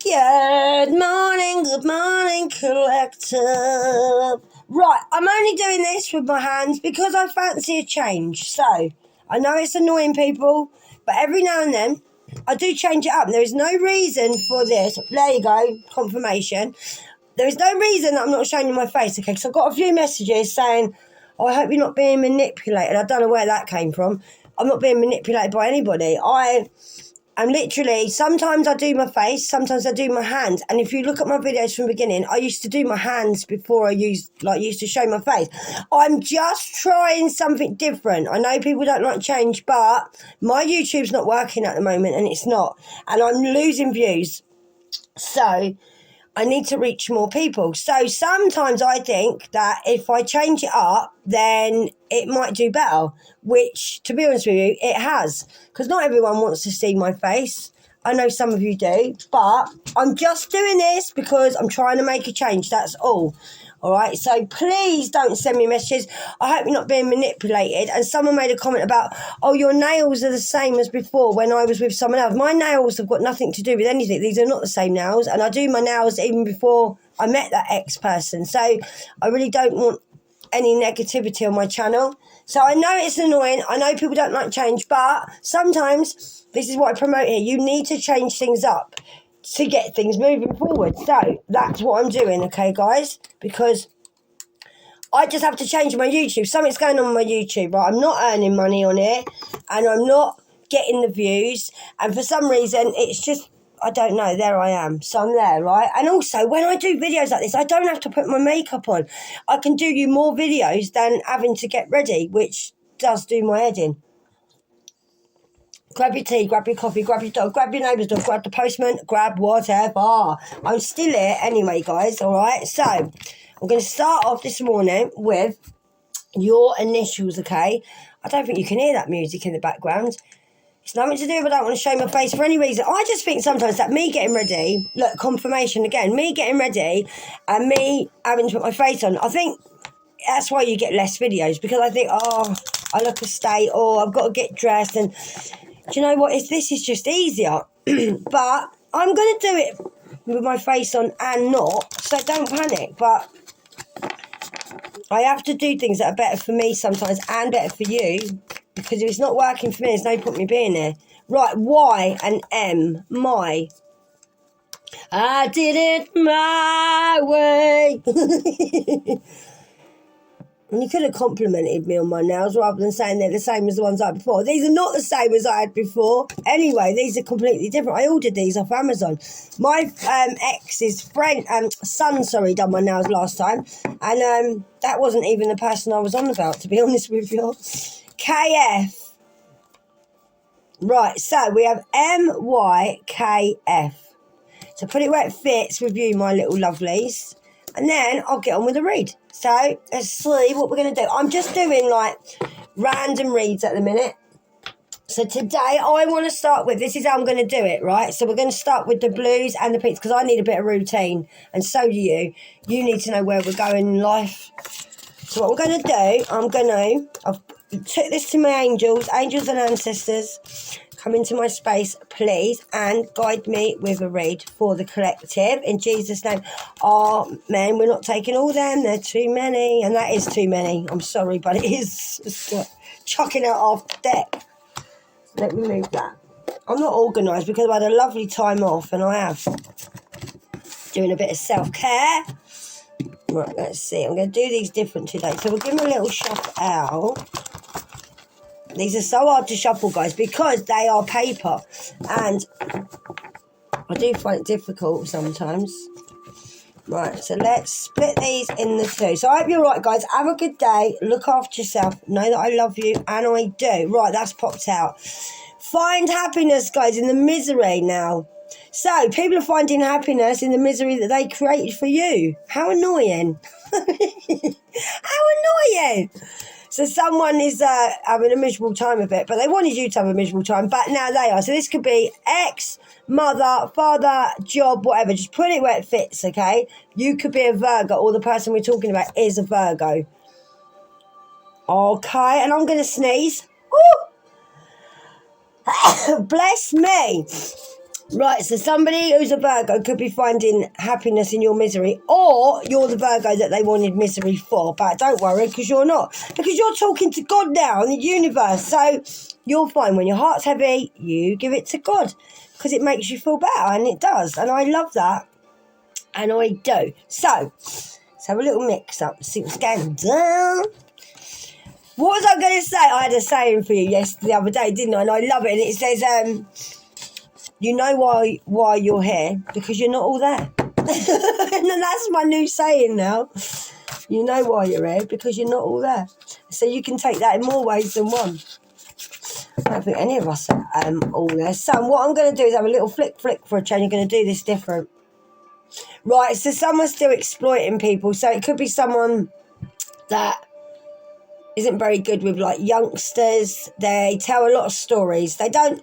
Good morning, collective. Right, I'm only doing this with my hands because I fancy a change. So, I know it's annoying people, but every now and then I do change it up. There is no reason for this. There you go, confirmation. There is no reason that I'm not showing you my face, okay? Because I've got a few messages saying, I hope you're not being manipulated. I don't know where that came from. I'm not being manipulated by anybody. And literally, sometimes I do my face, sometimes I do my hands. And if you look at my videos from the beginning, I used to do my hands before I used to show my face. I'm just trying something different. I know people don't like change, but my YouTube's not working at the moment, and it's not. And I'm losing views. So I need to reach more people. So sometimes I think that if I change it up, then it might do better, which, to be honest with you, it has. Because not everyone wants to see my face. I know some of you do, but I'm just doing this because I'm trying to make a change. That's all. All right, so please don't send me messages. I hope you're not being manipulated. And someone made a comment about, oh, your nails are the same as before when I was with someone else. My nails have got nothing to do with anything. These are not the same nails. And I do my nails even before I met that ex-person. So I really don't want any negativity on my channel. So I know it's annoying. I know people don't like change. But sometimes, this is what I promote here, you need to change things up to get things moving forward. So that's what I'm doing, okay, guys? Because I just have to change my YouTube. Something's going on with my YouTube, right? I'm not earning money on it, and I'm not getting the views. And for some reason, it's just, I don't know, there I am. So I'm there, right? And also, when I do videos like this, I don't have to put my makeup on. I can do you more videos than having to get ready, which does do my head in. Grab your tea, grab your coffee, grab your dog, grab your neighbour's dog, grab the postman, grab whatever. I'm still here anyway, guys, all right? So, I'm going to start off this morning with your initials, okay? I don't think you can hear that music in the background. It's nothing to do with I don't want to show my face for any reason. I just think sometimes that me getting ready, look, confirmation again, me getting ready and me having to put my face on, I think that's why you get less videos, because I think, oh, I look a state, or I've got to get dressed, and do you know what? This is just easier. But I'm going to do it with my face on and not, so don't panic. But I have to do things that are better for me sometimes and better for you, because if it's not working for me, there's no point me being there. Right, Y and M, my. I did it my way. And you could have complimented me on my nails rather than saying they're the same as the ones I had before. These are not the same as I had before. Anyway, these are completely different. I ordered these off Amazon. My ex's son, done my nails last time. And that wasn't even the person I was on about, to be honest with you. KF. Right, so we have MYKF. So put it where it fits with you, my little lovelies. And then I'll get on with the read. So let's see what we're going to do. I'm just doing like random reads at the minute. So today I want to start with, this is how I'm going to do it, right? So we're going to start with the blues and the pinks because I need a bit of routine. And so do you. You need to know where we're going in life. So what we're going to do, I've took this to my angels and ancestors. Come into my space, please, and guide me with a read for the collective. In Jesus' name. Oh, man, we're not taking all them. They're too many. And that is too many. I'm sorry, but it is. It's chucking out off the deck. Let me move that. I'm not organised because I've had a lovely time off, and I have. Doing a bit of self-care. Right, let's see. I'm going to do these different today. So we'll give them a little shuffle out. These are so hard to shuffle, guys, because they are paper. And I do find it difficult sometimes. Right, so let's split these in the two. So I hope you're right, guys. Have a good day. Look after yourself. Know that I love you, and I do. Right, that's popped out. Find happiness, guys, in the misery now. So, people are finding happiness in the misery that they created for you. How annoying. How annoying. So someone is having a miserable time of it, but they wanted you to have a miserable time, but now they are. So this could be ex, mother, father, job, whatever. Just put it where it fits, okay? You could be a Virgo, or the person we're talking about is a Virgo. Okay, and I'm going to sneeze. Woo! Bless me. Right, so somebody who's a Virgo could be finding happiness in your misery, or you're the Virgo that they wanted misery for. But don't worry, because you're not. Because you're talking to God now and the universe. So you'll find when your heart's heavy, you give it to God, because it makes you feel better, and it does. And I love that, and I do. So let's have a little mix up, see what's going down. What was I going to say? I had a saying for you the other day, didn't I? And I love it. And it says, you know why you're here? Because you're not all there. And that's my new saying now. You know why you're here? Because you're not all there. So you can take that in more ways than one. I don't think any of us are all there. So what I'm going to do is have a little flick for a change. You're going to do this different. Right, so someone's still exploiting people. So it could be someone that isn't very good with like youngsters. They tell a lot of stories. They don't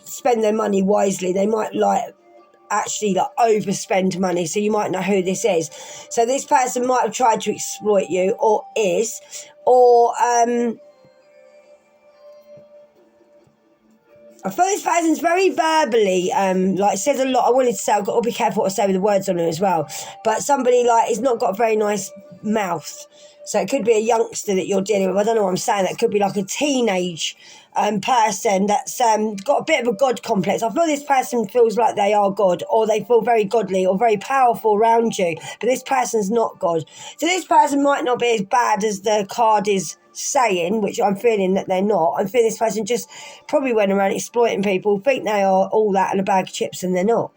spend their money wisely. They might actually overspend money. So you might know who this is. So this person might have tried to exploit you, or is, or I feel this person's very verbally, says a lot. I wanted to say, I've got to be careful what I say with the words on it as well. But somebody has not got a very nice mouth. So it could be a youngster that you're dealing with. I don't know what I'm saying. That could be like a teenage person that's got a bit of a God complex. I feel this person feels like they are God, or they feel very godly or very powerful around you. But this person's not God. So this person might not be as bad as the card is saying, which I'm feeling that they're not. I'm feeling this person just probably went around exploiting people, think they are all that and a bag of chips, and they're not.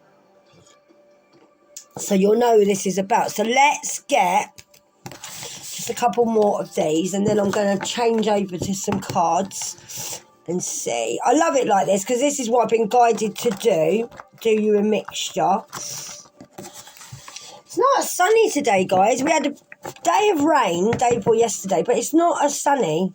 So you'll know who this is about. So let's get just a couple more of these, and then I'm going to change over to some cards and see. I love it like this because this is what I've been guided to do. Do you a mixture. It's not as sunny today, guys. We had a day of rain day before yesterday, but it's not as sunny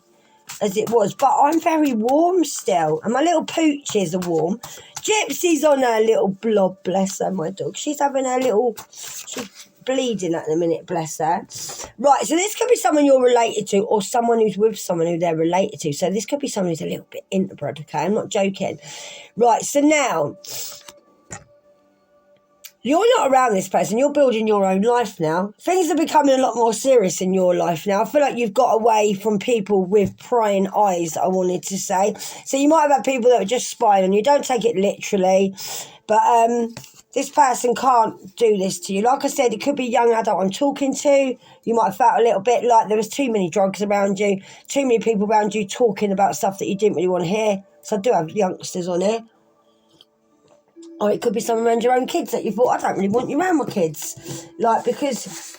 as it was. But I'm very warm still, and my little pooches are warm. Gypsy's on her little blob, bless her, my dog. She's having her little... She's bleeding at the minute, bless her. Right, so this could be someone you're related to, or someone who's with someone who they're related to. So this could be someone who's a little bit interbred, okay? I'm not joking. Right, so now... You're not around this person. You're building your own life now. Things are becoming a lot more serious in your life now. I feel like you've got away from people with prying eyes, I wanted to say. So you might have had people that are just spying on you. Don't take it literally. But this person can't do this to you. Like I said, it could be a young adult I'm talking to. You might have felt a little bit like there was too many drugs around you, too many people around you talking about stuff that you didn't really want to hear. So I do have youngsters on here. Or it could be someone around your own kids that you thought, I don't really want you around my kids. Because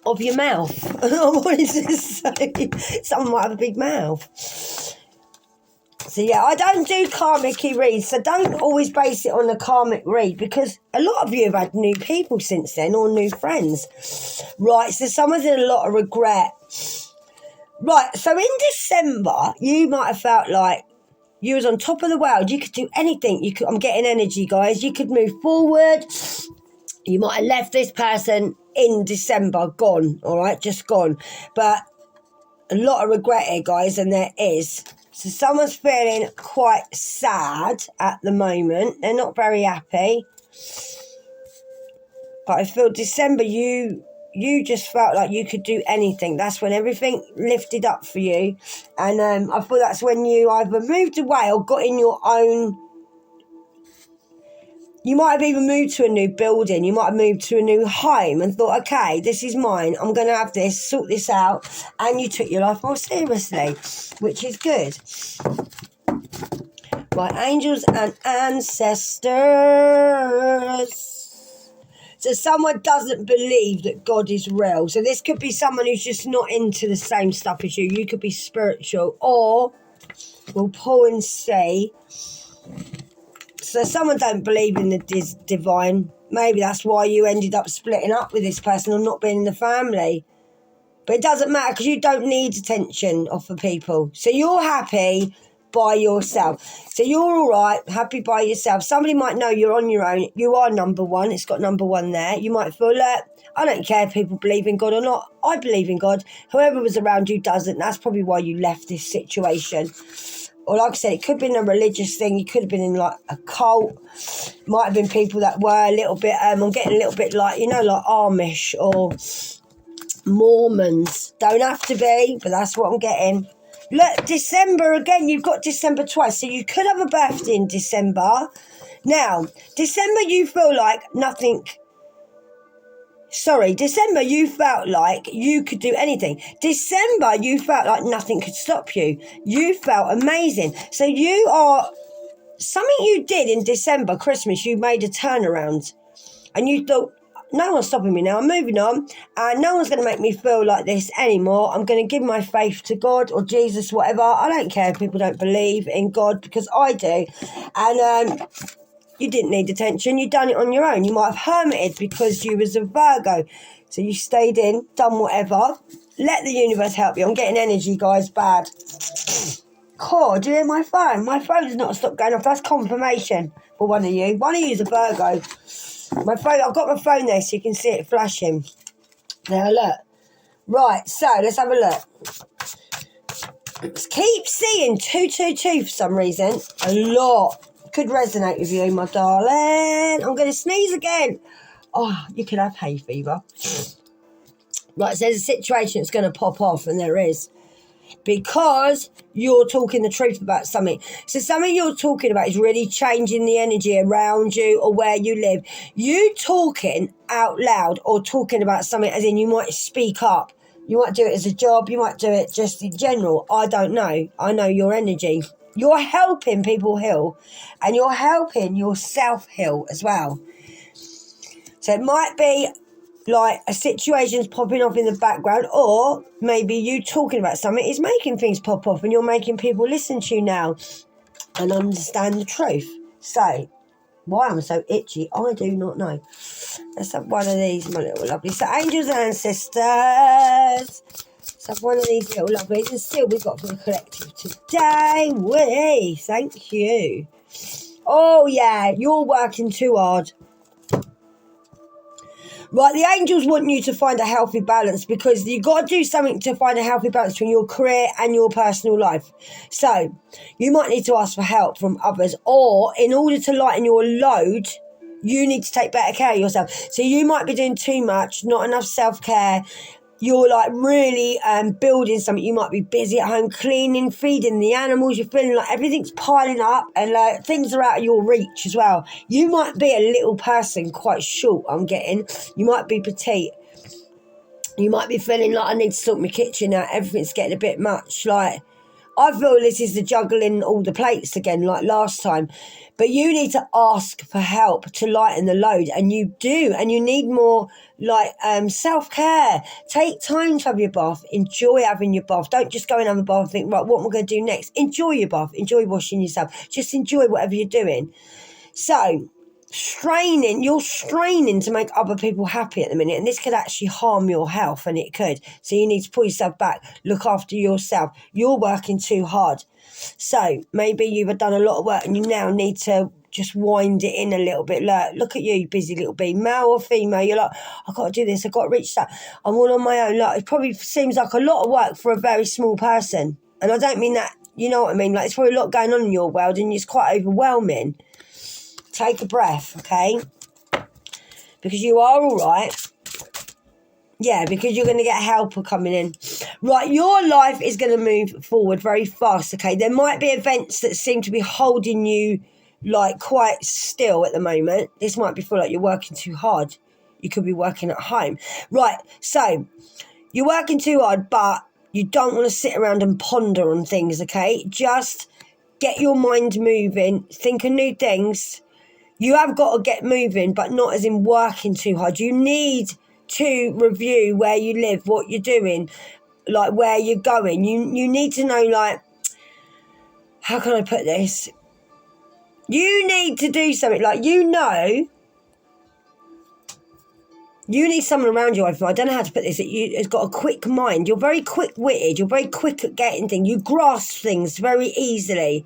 of your mouth. I wanted to say, someone might have a big mouth. So yeah, I don't do karmic reads, so don't always base it on a karmic read, because a lot of you have had new people since then, or new friends. Right, so someone's in a lot of regret. Right, so in December, you might have felt like you was on top of the world. You could do anything. I'm getting energy, guys. You could move forward. You might have left this person in December, gone, all right, just gone. But a lot of regret here, guys, and there is. So someone's feeling quite sad at the moment. They're not very happy. But I feel December, you just felt like you could do anything. That's when everything lifted up for you. And I feel that's when you either moved away or got in your own... You might have even moved to a new building. You might have moved to a new home and thought, okay, this is mine. I'm going to have this, sort this out. And you took your life more seriously, which is good. Right, angels and ancestors. So someone doesn't believe that God is real. So this could be someone who's just not into the same stuff as you. You could be spiritual, or we'll pull and see. So someone don't believe in the divine. Maybe that's why you ended up splitting up with this person or not being in the family. But it doesn't matter, because you don't need attention off of people. So you're happy by yourself. So you're all right, happy by yourself. Somebody might know you're on your own. You are number one. It's got number one there. You might feel like, I don't care if people believe in God or not. I believe in God. Whoever was around you doesn't. That's probably why you left this situation. Or like I said, it could have been a religious thing. You could have been in like a cult. Might have been people that were a little bit, I'm getting a little bit like, like Amish or Mormons. Don't have to be, but that's what I'm getting. Look, December again, you've got December twice. So you could have a birthday in December. Now, December you feel like nothing... December you felt like you could do anything. December you felt like nothing could stop you. You felt amazing. So you are... Something you did in December, Christmas, you made a turnaround. And you thought, no one's stopping me now. I'm moving on. And no one's going to make me feel like this anymore. I'm going to give my faith to God or Jesus, whatever. I don't care if people don't believe in God, because I do. And you didn't need attention. You done it on your own. You might have hermited because you was a Virgo. So you stayed in, done whatever. Let the universe help you. I'm getting energy, guys, bad. Cool, do you hear my phone? My phone's not stopped going off. That's confirmation for one of you. One of you is a Virgo. My phone, I've got my phone there so you can see it flashing. Now look. Right, so let's have a look. Keep seeing 222 for some reason. A lot. Could resonate with you, my darling. I'm going to sneeze again. Oh, you could have hay fever. Right, so there's a situation that's going to pop off, and there is. Because you're talking the truth about something. So something you're talking about is really changing the energy around you or where you live. You talking out loud or talking about something, as in you might speak up. You might do it as a job. You might do it just in general. I don't know. I know your energy. You're helping people heal, and you're helping yourself heal as well. So it might be like a situation's popping off in the background, or maybe you talking about something is making things pop off, and you're making people listen to you now and understand the truth. So, why I'm so itchy, I do not know. Let's have one of these, my little lovely. So, angels and ancestors. Let's have one of these little lovelies, and still we've got for the collective today. Wee, thank you. Oh yeah, you're working too hard. Right, the angels want you to find a healthy balance, because you've got to do something to find a healthy balance between your career and your personal life. So, you might need to ask for help from others, or in order to lighten your load, you need to take better care of yourself. So, you might be doing too much, not enough self-care. You're like really building something. You might be busy at home, cleaning, feeding the animals. You're feeling like everything's piling up, and like things are out of your reach as well. You might be a little person, quite short, I'm getting. You might be petite. You might be feeling like I need to sort my kitchen out. Everything's getting a bit much. Like, I feel this is the juggling all the plates again, like last time. But you need to ask for help to lighten the load, and you do, and you need more like self-care. Take time to have your bath. Enjoy having your bath. Don't just go and have a bath and think, right, what am I going to do next? Enjoy your bath. Enjoy washing yourself. Just enjoy whatever you're doing. So, you're straining to make other people happy at the minute, and this could actually harm your health, and it could. So you need to pull yourself back, look after yourself. You're working too hard. So maybe you've done a lot of work and you now need to just wind it in a little bit. Look at you busy little bee, male or female. You're like, I've got to do this, I've got to reach that. I'm all on my own. Like, it probably seems like a lot of work for a very small person. And I don't mean that, you know what I mean? Like, it's probably a lot going on in your world and it's quite overwhelming. Take a breath, okay? Because you are all right. Yeah, because you're going to get help coming in. Right, your life is going to move forward very fast, okay? There might be events that seem to be holding you, like, quite still at the moment. This might be feel like you're working too hard. You could be working at home. Right, so you're working too hard, but you don't want to sit around and ponder on things, okay? Just get your mind moving. Think of new things. You have got to get moving, but not as in working too hard. You need to review where you live, what you're doing, like where you're going. You need to know, like, how can I put this? You need to do something, like, you need someone around you. I don't know how to put this. Has got a quick mind. You're very quick-witted. You're very quick at getting things. You grasp things very easily.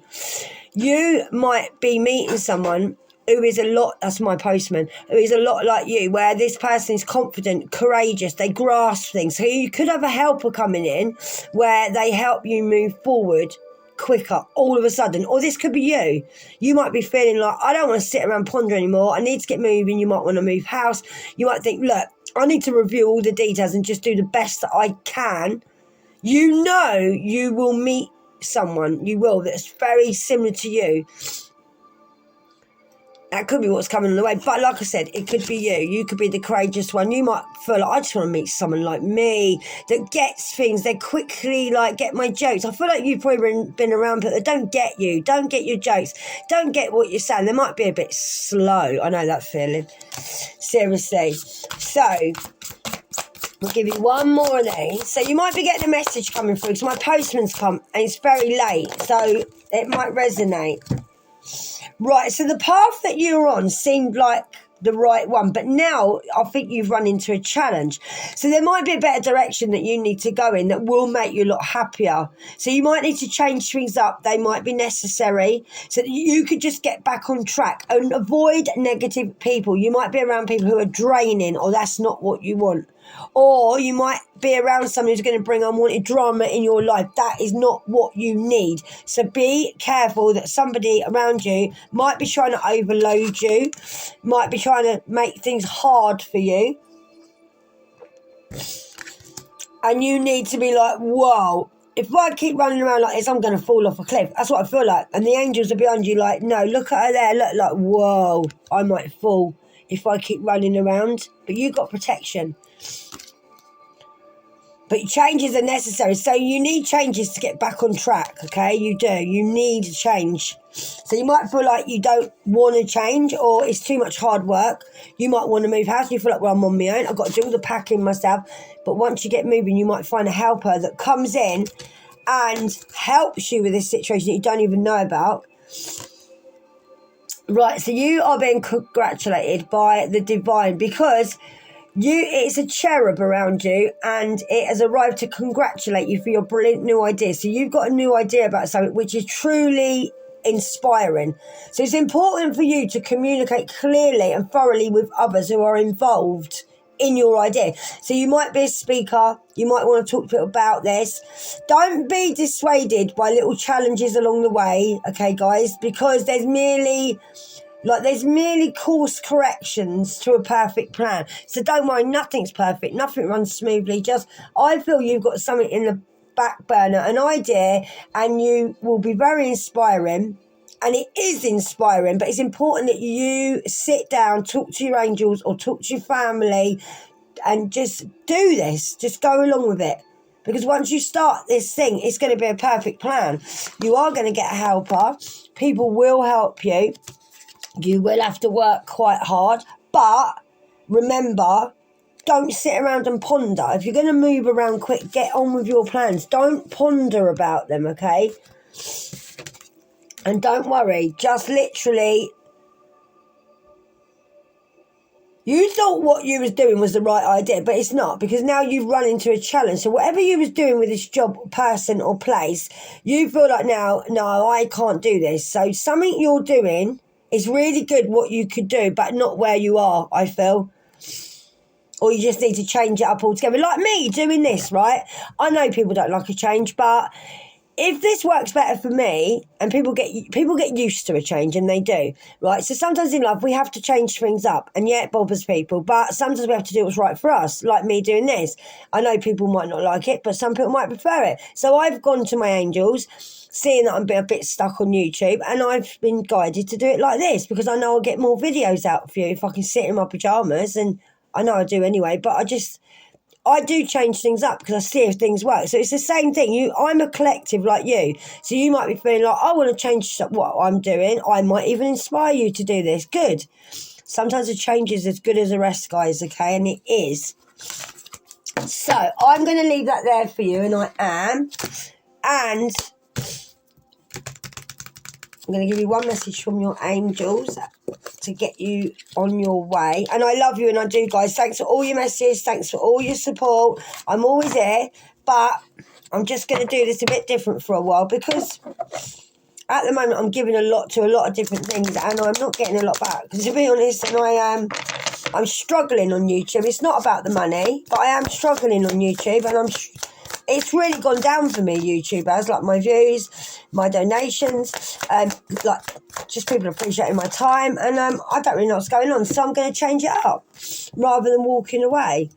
You might be meeting someone who is a lot, that's my postman, who is a lot like you, where this person is confident, courageous, they grasp things. So you could have a helper coming in where they help you move forward quicker all of a sudden. Or this could be you. You might be feeling like, I don't want to sit around pondering anymore. I need to get moving. You might want to move house. You might think, look, I need to review all the details and just do the best that I can. You know you will meet someone, you will, that's very similar to you. That could be what's coming on the way. But like I said, it could be you. You could be the courageous one. You might feel like, I just want to meet someone like me that gets things. They quickly, like, get my jokes. I feel like you've probably been around people that don't get you. Don't get your jokes. Don't get what you're saying. They might be a bit slow. I know that feeling. Seriously. So, we'll give you one more of these. So you might be getting a message coming through because my postman's come and it's very late. So, it might resonate. Right, so the path that you're on seemed like the right one, but now I think you've run into a challenge. So there might be a better direction that you need to go in that will make you a lot happier. So you might need to change things up. They might be necessary so that you could just get back on track and avoid negative people. You might be around people who are draining, or that's not what you want. Or you might be around someone who's going to bring unwanted drama in your life. That is not what you need. So be careful that somebody around you might be trying to overload you, might be trying to make things hard for you. And you need to be like, whoa, if I keep running around like this, I'm going to fall off a cliff. That's what I feel like. And the angels are behind you like, no, look at her there. Look, like, whoa, I might fall if I keep running around. But you got protection. But changes are necessary. So you need changes to get back on track, okay? You do. You need change. So you might feel like you don't want to change or it's too much hard work. You might want to move house. You feel like, well, I'm on my own. I've got to do all the packing myself. But once you get moving, you might find a helper that comes in and helps you with this situation that you don't even know about. Right, so you are being congratulated by the divine because it's a cherub around you and it has arrived to congratulate you for your brilliant new idea. So you've got a new idea about something which is truly inspiring. So it's important for you to communicate clearly and thoroughly with others who are involved in your idea. So you might be a speaker, you might want to talk to people about this. Don't be dissuaded by little challenges along the way, okay guys, because there's merely course corrections to a perfect plan. So don't worry, nothing's perfect, nothing runs smoothly. Just, I feel you've got something in the back burner, an idea, and you will be very inspiring. And it is inspiring, but it's important that you sit down, talk to your angels or talk to your family and just do this. Just go along with it. Because once you start this thing, it's going to be a perfect plan. You are going to get a helper. People will help you. You will have to work quite hard. But remember, don't sit around and ponder. If you're going to move around quick, get on with your plans. Don't ponder about them, okay? And don't worry, just literally, you thought what you was doing was the right idea, but it's not, because now you've run into a challenge. So whatever you was doing with this job, person or place, you feel like now, no, I can't do this. So something you're doing is really good what you could do, but not where you are, I feel. Or you just need to change it up altogether. Like me doing this, right? I know people don't like a change, but if this works better for me, and people get used to a change, and they do, right? So sometimes in life we have to change things up, and yeah, it bothers people, but sometimes we have to do what's right for us, like me doing this. I know people might not like it, but some people might prefer it. So I've gone to my angels, seeing that I'm a bit stuck on YouTube, and I've been guided to do it like this, because I know I'll get more videos out for you if I can sit in my pyjamas, and I know I do anyway, but I do change things up because I see if things work. So it's the same thing. I'm a collective like you. So you might be feeling like, I want to change what I'm doing. I might even inspire you to do this. Good. Sometimes a change is as good as the rest, guys, okay? And it is. So I'm going to leave that there for you, and I am. And I'm going to give you one message from your angels to get you on your way. And I love you, and I do, guys. Thanks for all your messages. Thanks for all your support. I'm always here, but I'm just going to do this a bit different for a while, because at the moment I'm giving a lot to a lot of different things, and I'm not getting a lot back. Because to be honest, and I'm struggling on YouTube. It's not about the money, but I am struggling on YouTube, and it's really gone down for me, YouTubers, like my views, my donations, like just people appreciating my time, and I don't really know what's going on, so I'm going to change it up rather than walking away.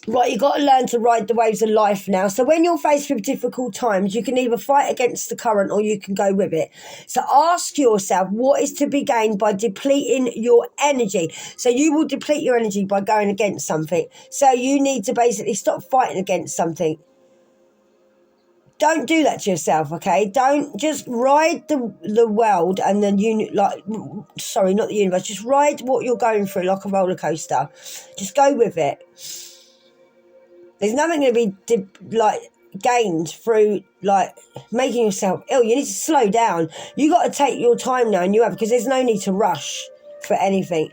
Right, you've got to learn to ride the waves of life now. So when you're faced with difficult times, you can either fight against the current or you can go with it. So ask yourself, what is to be gained by depleting your energy? So you will deplete your energy by going against something. So you need to basically stop fighting against something. Don't do that to yourself, okay? Don't just ride the world and then not the universe. Just ride what you're going through like a roller coaster. Just go with it. There's nothing going to be gained through making yourself ill. You need to slow down. You got to take your time now, and because there's no need to rush for anything.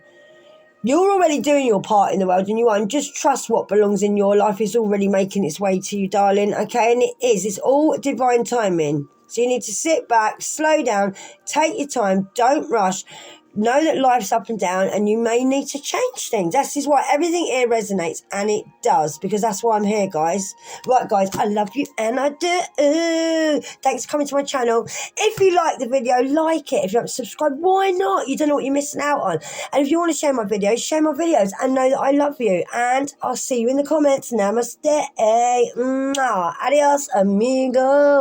You're already doing your part in the world, and just trust what belongs in your life is already making its way to you, darling. Okay, and it's all divine timing. So you need to sit back, slow down, take your time, don't rush. Know that life's up and down, and you may need to change things. That is why everything here resonates, and it does, because that's why I'm here, guys. Right, guys, I love you, and I do. Thanks for coming to my channel. If you like the video, like it. If you haven't subscribed, why not? You don't know what you're missing out on. And if you want to share my videos, and know that I love you. And I'll see you in the comments. Namaste. Mwah. Adios, amigo.